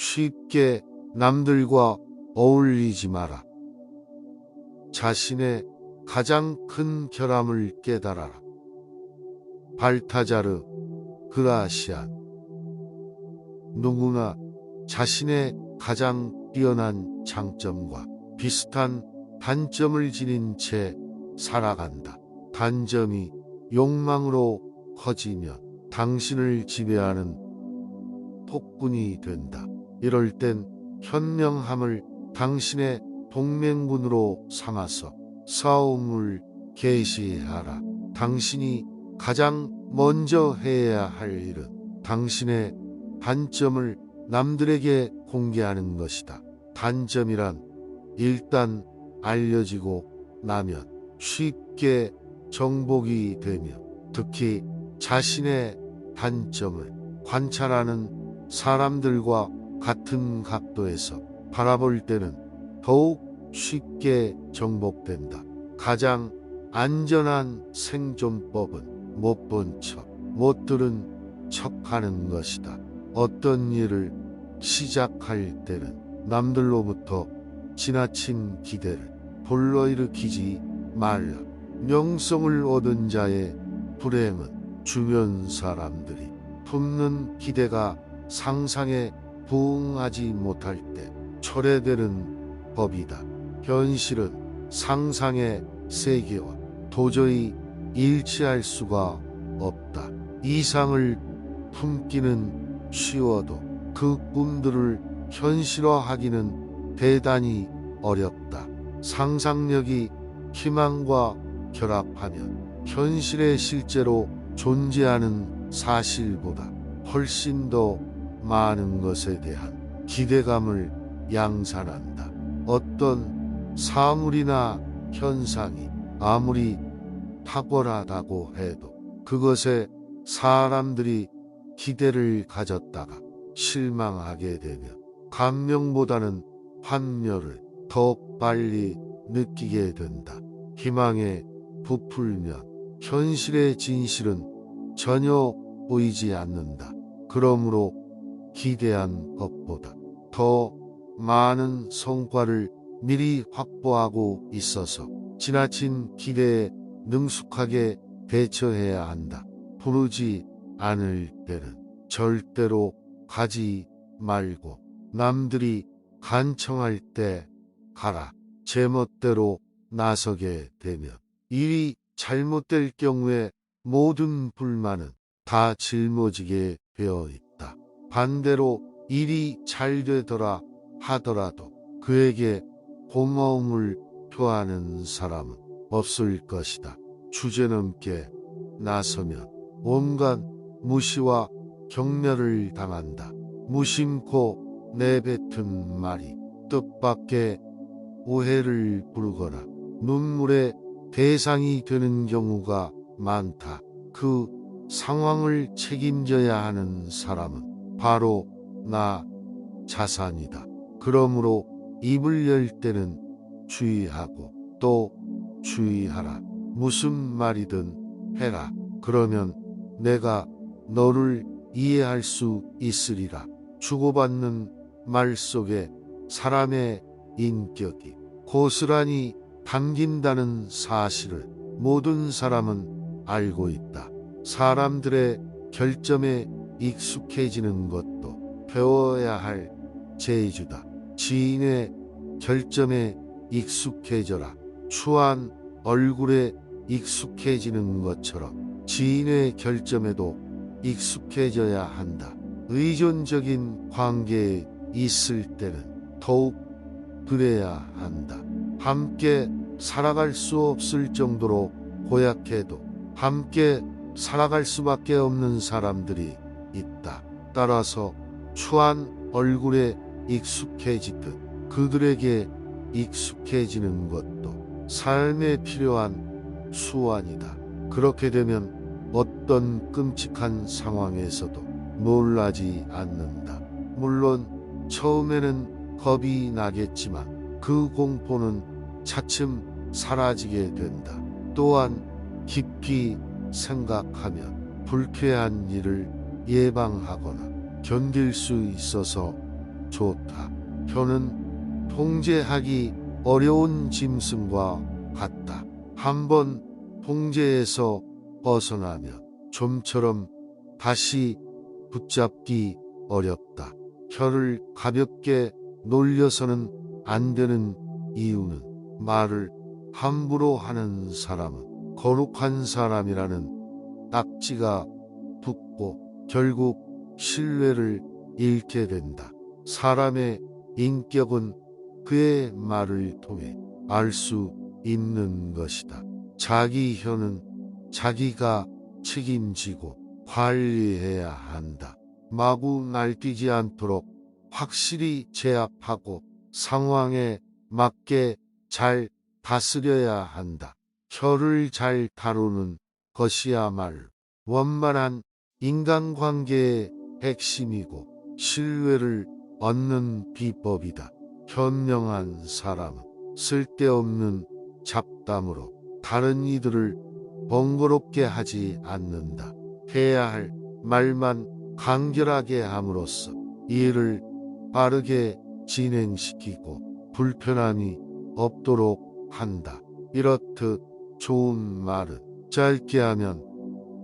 쉽게 남들과 어울리지 마라. 자신의 가장 큰 결함을 깨달아라. 발타자르 그라시안. 누구나 자신의 가장 뛰어난 장점과 비슷한 단점을 지닌 채 살아간다. 단점이 욕망으로 커지면 당신을 지배하는 폭군이 된다. 이럴 땐 현명함을 당신의 동맹군으로 삼아서 싸움을 개시하라. 당신이 가장 먼저 해야 할 일은 당신의 단점을 남들에게 공개하는 것이다. 단점이란 일단 알려지고 나면 쉽게 정복이 되며, 특히 자신의 단점을 관찰하는 사람들과 같은 각도에서 바라볼 때는 더욱 쉽게 정복된다. 가장 안전한 생존법은 못 본 척, 못 들은 척하는 것이다. 어떤 일을 시작할 때는 남들로부터 지나친 기대를 불러일으키지 말라. 명성을 얻은 자의 불행은 주변 사람들이 품는 기대가 상상에 부응하지 못할 때 초래되는 법이다. 현실은 상상의 세계와 도저히 일치할 수가 없다. 이상을 품기는 쉬워도 그 꿈들을 현실화하기는 대단히 어렵다. 상상력이 희망과 결합하면 현실에 실제로 존재하는 사실보다 훨씬 더 많은 것에 대한 기대감을 양산한다. 어떤 사물이나 현상이 아무리 탁월하다고 해도 그것에 사람들이 기대를 가졌다가 실망하게 되면 감명보다는 환멸을 더 빨리 느끼게 된다. 희망에 부풀면 현실의 진실은 전혀 보이지 않는다. 그러므로 기대한 것보다 더 많은 성과를 미리 확보하고 있어서 지나친 기대에 능숙하게 대처해야 한다. 부르지 않을 때는 절대로 가지 말고 남들이 간청할 때 가라. 제멋대로 나서게 되면 일이 잘못될 경우에 모든 불만은 다 짊어지게 되어 있다. 반대로 일이 잘 되더라 하더라도 그에게 고마움을 표하는 사람은 없을 것이다. 주제넘게 나서면 온갖 무시와 경멸을 당한다. 무심코 내뱉은 말이 뜻밖의 오해를 부르거나 눈물의 대상이 되는 경우가 많다. 그 상황을 책임져야 하는 사람은 바로 나 자신이다. 그러므로 입을 열 때는 주의하고 또 주의하라. 무슨 말이든 해라. 그러면 내가 너를 이해할 수 있으리라. 주고받는 말 속에 사람의 인격이 고스란히 담긴다는 사실을 모든 사람은 알고 있다. 사람들의 결점에 익숙해지는 것도 배워야 할 재주다. 지인의 결점에 익숙해져라. 추한 얼굴에 익숙해지는 것처럼 지인의 결점에도 익숙해져야 한다. 의존적인 관계에 있을 때는 더욱 그래야 한다. 함께 살아갈 수 없을 정도로 고약해도 함께 살아갈 수밖에 없는 사람들이 있다. 따라서 추한 얼굴에 익숙해지듯 그들에게 익숙해지는 것도 삶에 필요한 수완이다. 그렇게 되면 어떤 끔찍한 상황에서도 놀라지 않는다. 물론 처음에는 겁이 나겠지만 그 공포는 차츰 사라지게 된다. 또한 깊이 생각하면 불쾌한 일을 예방하거나 견딜 수 있어서 좋다. 혀는 통제하기 어려운 짐승과 같다. 한번 통제에서 벗어나면 좀처럼 다시 붙잡기 어렵다. 혀를 가볍게 놀려서는 안 되는 이유는 말을 함부로 하는 사람은 거룩한 사람이라는 딱지가 붙고 결국 신뢰를 잃게 된다. 사람의 인격은 그의 말을 통해 알 수 있는 것이다. 자기 혀는 자기가 책임지고 관리해야 한다. 마구 날뛰지 않도록 확실히 제압하고 상황에 맞게 잘 다스려야 한다. 혀를 잘 다루는 것이야말로 원만한 인간관계의 핵심이고 신뢰를 얻는 비법이다. 현명한 사람은 쓸데없는 잡담으로 다른 이들을 번거롭게 하지 않는다. 해야 할 말만 간결하게 함으로써 일을 빠르게 진행시키고 불편함이 없도록 한다. 이렇듯 좋은 말은 짧게 하면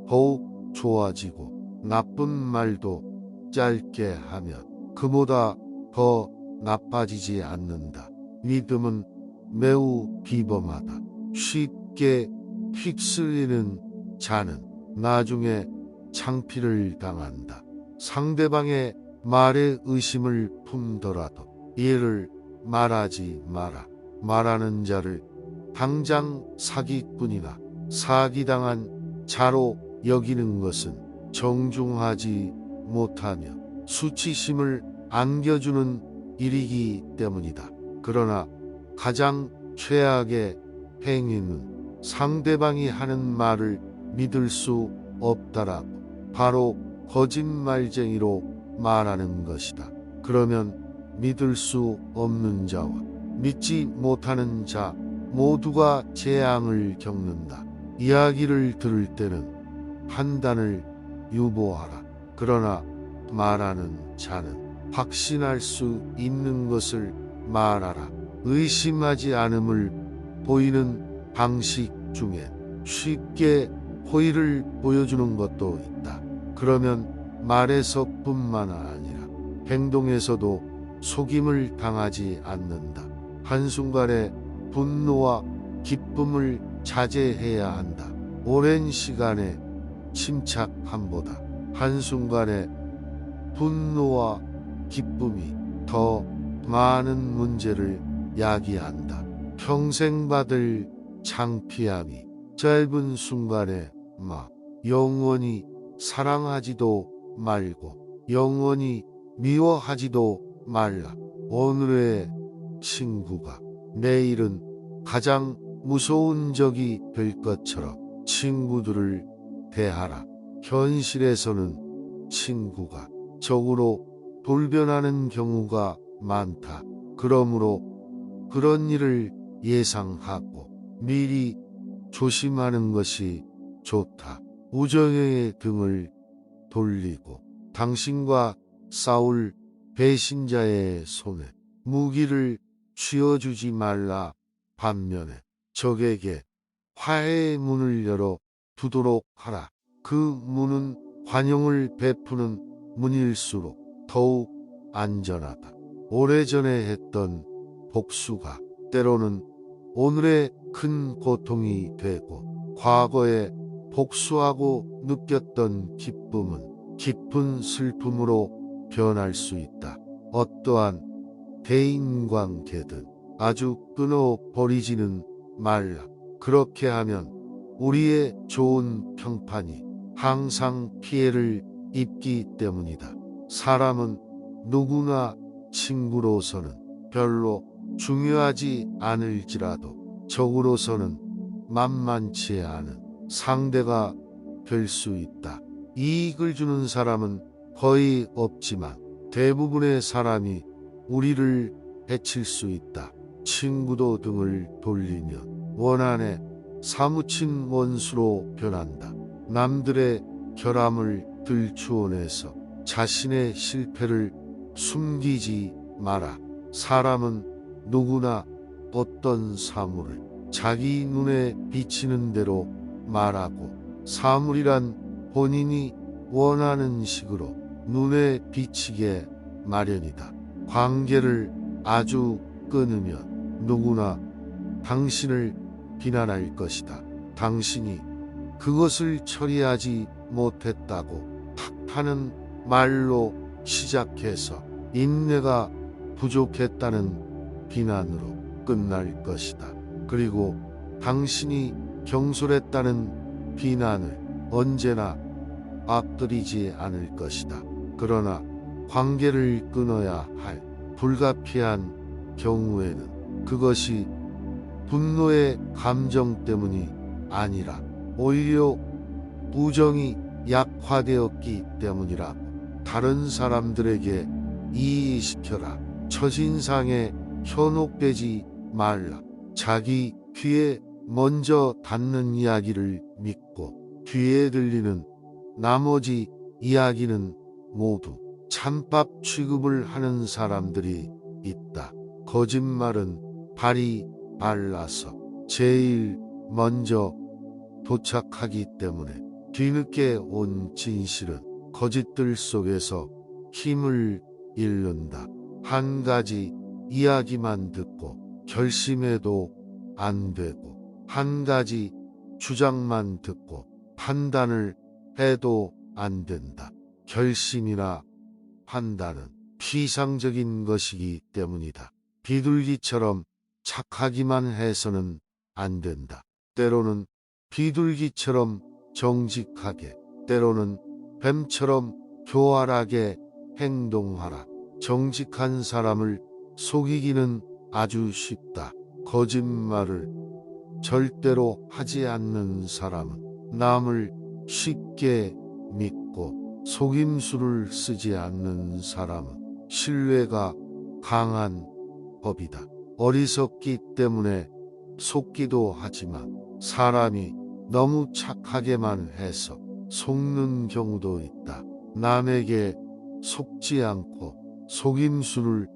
더욱 좋아지고 나쁜 말도 짧게 하면 그보다 더 나빠지지 않는다. 믿음은 매우 비범하다. 쉽게 휩쓸리는 자는 나중에 창피를 당한다. 상대방의 말에 의심을 품더라도 이를 말하지 마라. 말하는 자를 당장 사기꾼이나 사기당한 자로 여기는 것은 정중하지 못하며 수치심을 안겨주는 일이기 때문이다. 그러나 가장 최악의 행위는 상대방이 하는 말을 믿을 수 없다라고 바로 거짓말쟁이로 말하는 것이다. 그러면 믿을 수 없는 자와 믿지 못하는 자 모두가 재앙을 겪는다. 이야기를 들을 때는 판단을 유보하라. 그러나 말하는 자는 확신할 수 있는 것을 말하라. 의심하지 않음을 보이는 방식 중에 쉽게 호의를 보여주는 것도 있다. 그러면 말에서뿐만 아니라 행동에서도 속임을 당하지 않는다. 한순간에 분노와 기쁨을 자제해야 한다. 오랜 시간의 침착함보다 한순간에 분노와 기쁨이 더 많은 문제를 야기한다. 평생 받을 창피함이 짧은 순간에 영원히 사랑하지도 말고 영원히 미워하지도 말라. 오늘의 친구가 내일은 가장 무서운 적이 될 것처럼 친구들을 대하라. 현실에서는 친구가 적으로 돌변하는 경우가 많다. 그러므로 그런 일을 예상하고 미리 조심하는 것이 좋다. 우정의 등을 돌리고 당신과 싸울 배신자의 손에 무기를 쥐어주지 말라. 반면에 적에게 화해의 문을 열어 두도록 하라. 그 문은 환영을 베푸는 문일수록 더욱 안전하다. 오래전에 했던 복수가 때로는 오늘의 큰 고통이 되고 과거에 복수하고 느꼈던 기쁨은 깊은 슬픔으로 변할 수 있다. 어떠한 대인관계든 아주 끊어버리지는 말라. 그렇게 하면 우리의 좋은 평판이 항상 피해를 입기 때문이다. 사람은 누구나 친구로서는 별로 중요하지 않을지라도 적으로서는 만만치 않은 상대가 될 수 있다. 이익을 주는 사람은 거의 없지만 대부분의 사람이 우리를 해칠 수 있다. 친구도 등을 돌리면 원한에 사무친 원수로 변한다. 남들의 결함을 들추어내서 자신의 실패를 숨기지 마라. 사람은 누구나 어떤 사물을 자기 눈에 비치는 대로 말하고, 사물이란 본인이 원하는 식으로 눈에 비치게 마련이다. 관계를 아주 끊으면 누구나 당신을 비난할 것이다. 당신이 그것을 처리하지 못했다고 탓하는 말로 시작해서 인내가 부족했다는 비난으로 끝날 것이다. 그리고 당신이 경솔했다는 비난을 언제나 엎드리지 않을 것이다. 그러나 관계를 끊어야 할 불가피한 경우에는 그것이 분노의 감정 때문이 아니라 오히려 우정이 약화되었기 때문이라고 다른 사람들에게 이해시켜라. 첫인상에 현혹되지 말라. 자기 귀에 먼저 닿는 이야기를 믿고 귀에 들리는 나머지 이야기는 모두 찬밥 취급을 하는 사람들이 있다. 거짓말은 발이 발라서 제일 먼저 도착하기 때문에 뒤늦게 온 진실은 거짓들 속에서 힘을 잃는다. 한 가지 이야기만 듣고 결심해도 안 되고, 한 가지 주장만 듣고 판단을 해도 안 된다. 결심이나 판단은 피상적인 것이기 때문이다. 비둘기처럼 착하기만 해서는 안 된다. 때로는 비둘기처럼 정직하게, 때로는 뱀처럼 교활하게 행동하라. 정직한 사람을 속이기는 아주 쉽다. 거짓말을 절대로 하지 않는 사람은 남을 쉽게 믿고, 속임수를 쓰지 않는 사람은 신뢰가 강한 법이다. 어리석기 때문에 속기도 하지만 사람이 너무 착하게만 해서 속는 경우도 있다. 남에게 속지 않고 속임수를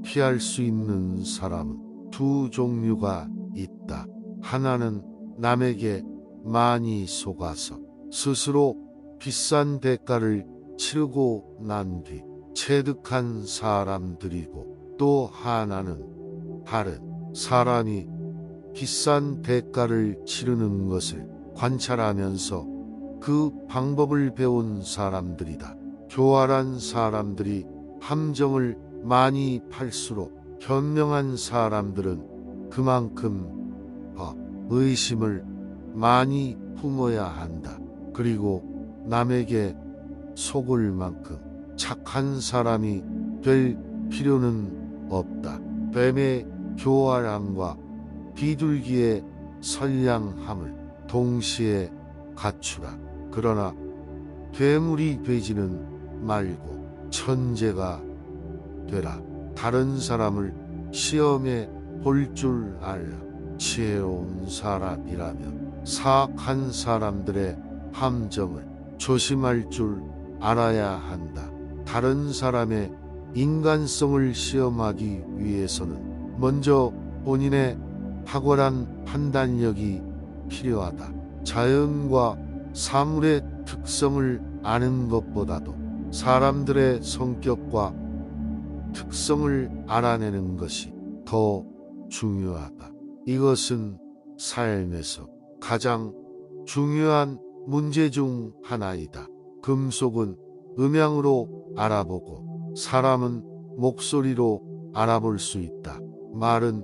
피할 수 있는 사람은 두 종류가 있다. 하나는 남에게 많이 속아서 스스로 비싼 대가를 치르고 난 뒤 체득한 사람들이고, 또 하나는 다른 사람이 비싼 대가를 치르는 것을 관찰하면서 그 방법을 배운 사람들이다. 교활한 사람들이 함정을 많이 팔수록 현명한 사람들은 그만큼 더 의심을 많이 품어야 한다. 그리고 남에게 속을 만큼 착한 사람이 될 필요는 없다. 뱀의 교활함과 비둘기의 선량함을 동시에 갖추라. 그러나 괴물이 되지는 말고 천재가 되라. 다른 사람을 시험해 볼 줄 알라. 지혜로운 사람이라면 사악한 사람들의 함정을 조심할 줄 알아야 한다. 다른 사람의 인간성을 시험하기 위해서는 먼저 본인의 탁월한 판단력이 필요하다. 자연과 사물의 특성을 아는 것보다도 사람들의 성격과 특성을 알아내는 것이 더 중요하다. 이것은 삶에서 가장 중요한 문제 중 하나이다. 금속은 음향으로 알아보고 사람은 목소리로 알아볼 수 있다. 말은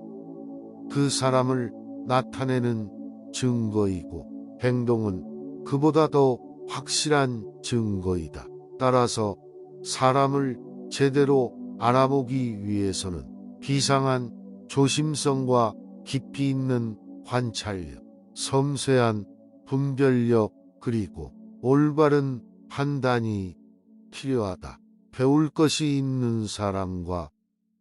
그 사람을 나타내는 증거이고, 행동은 그보다 더 확실한 증거이다. 따라서 사람을 제대로 알아보기 위해서는 비상한 조심성과 깊이 있는 관찰력, 섬세한 분별력, 그리고 올바른 판단이 필요하다. 배울 것이 있는 사람과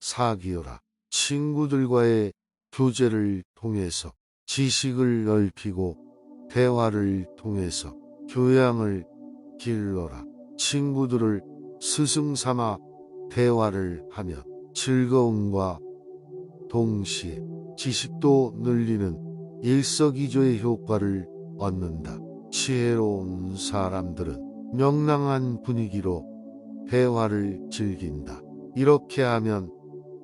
사귀어라. 친구들과의 교제를 통해서 지식을 넓히고 대화를 통해서 교양을 길러라. 친구들을 스승 삼아 대화를 하면 즐거움과 동시에 지식도 늘리는 일석이조의 효과를 얻는다. 지혜로운 사람들은 명랑한 분위기로 대화를 즐긴다. 이렇게 하면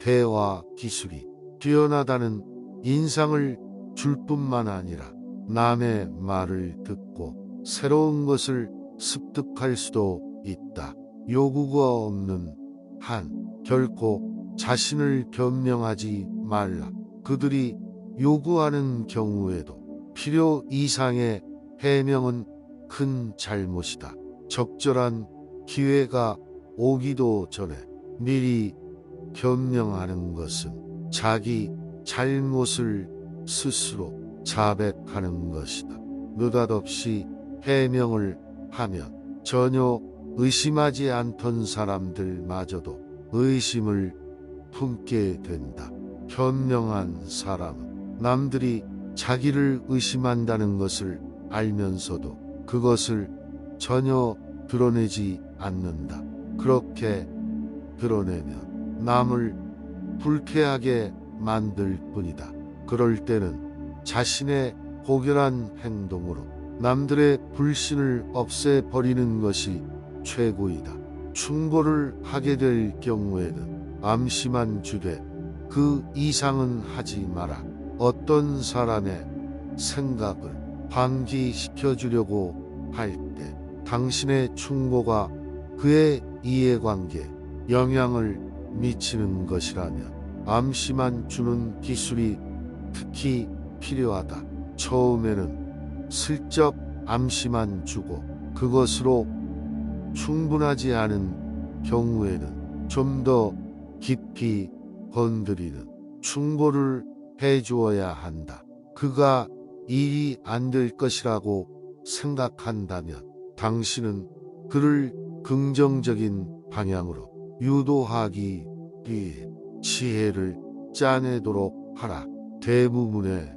대화 기술이 뛰어나다는 인상을 줄 뿐만 아니라 남의 말을 듣고 새로운 것을 습득할 수도 있다. 요구가 없는 한 결코 자신을 변명하지 말라. 그들이 요구하는 경우에도 필요 이상의 해명은 큰 잘못이다. 적절한 기회가 오기도 전에 미리 변명하는 것은 자기 잘못을 스스로 자백하는 것이다. 느닷없이 해명을 하면 전혀 의심하지 않던 사람들마저도 의심을 품게 된다. 현명한 사람은 남들이 자기를 의심한다는 것을 알면서도 그것을 전혀 드러내지 않는다. 그렇게 드러내면 남을 불쾌하게 만들 뿐이다. 그럴 때는 자신의 고결한 행동으로 남들의 불신을 없애버리는 것이 최고이다. 충고를 하게 될 경우에는 암시만 주되 그 이상은 하지 마라. 어떤 사람의 생각을 환기시켜 주려고 할 때 당신의 충고가 그의 이해관계에 영향을 미치는 것이라면 암시만 주는 기술이 특히 필요하다. 처음에는 슬쩍 암시만 주고 그것으로 충분하지 않은 경우에는 좀 더 깊이 건드리는 충고를 해주어야 한다. 그가 일이 안 될 것이라고 생각한다면 당신은 그를 긍정적인 방향으로 유도하기 위해 지혜를 짜내도록 하라. 대부분의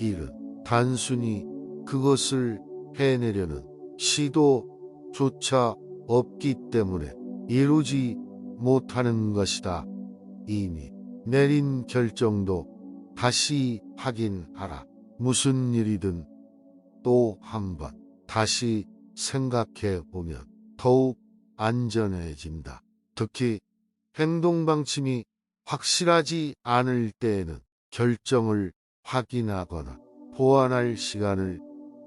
일은 단순히 그것을 해내려는 시도조차 없기 때문에 이루지 못하는 것이다. 이미 내린 결정도 다시 확인하라. 무슨 일이든 또 한 번 다시 생각해 보면 더욱 안전해진다. 특히 행동 방침이 확실하지 않을 때에는 결정을 확인하거나 보완할 시간을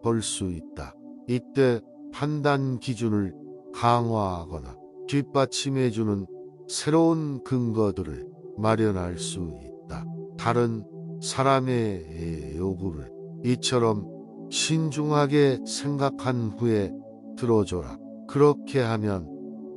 벌 수 있다. 이때 판단 기준을 강화하거나 뒷받침해주는 새로운 근거들을 마련할 수 있다. 다른 사람의 요구를 이처럼 신중하게 생각한 후에 들어줘라. 그렇게 하면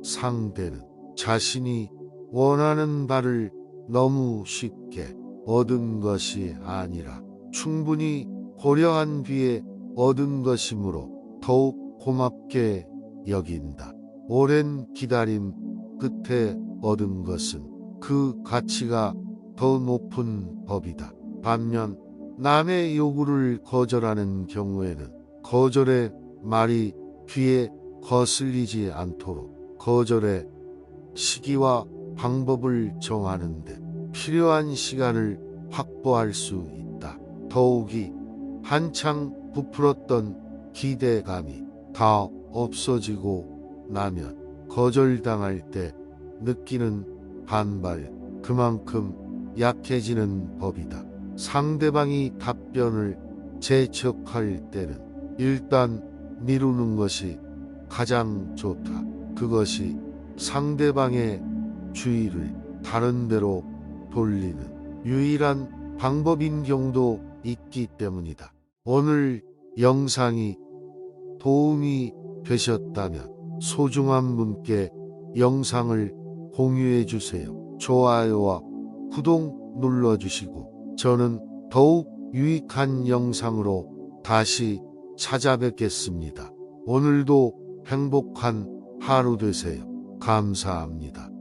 상대는 자신이 원하는 바를 너무 쉽게 얻은 것이 아니라 충분히 고려한 뒤에 얻은 것이므로 더욱 고맙게 여긴다. 오랜 기다림 끝에 얻은 것은 그 가치가 더 높은 법이다. 반면 남의 요구를 거절하는 경우에는 거절의 말이 귀에 거슬리지 않도록 거절의 시기와 방법을 정하는데 필요한 시간을 확보할 수 있다. 더욱이 한창 부풀었던 기대감이 다 없어지고 나면 거절당할 때 느끼는 반발, 그만큼 약해지는 법이다. 상대방이 답변을 재촉할 때는 일단 미루는 것이 가장 좋다. 그것이 상대방의 주의를 다른 데로 돌리는 유일한 방법인 경우도 있기 때문이다. 오늘 영상이 도움이 되셨다면 소중한 분께 영상을 공유해 주세요. 좋아요와 구독 눌러주시고 저는 더욱 유익한 영상으로 다시 찾아뵙겠습니다. 오늘도 행복한 하루 되세요. 감사합니다.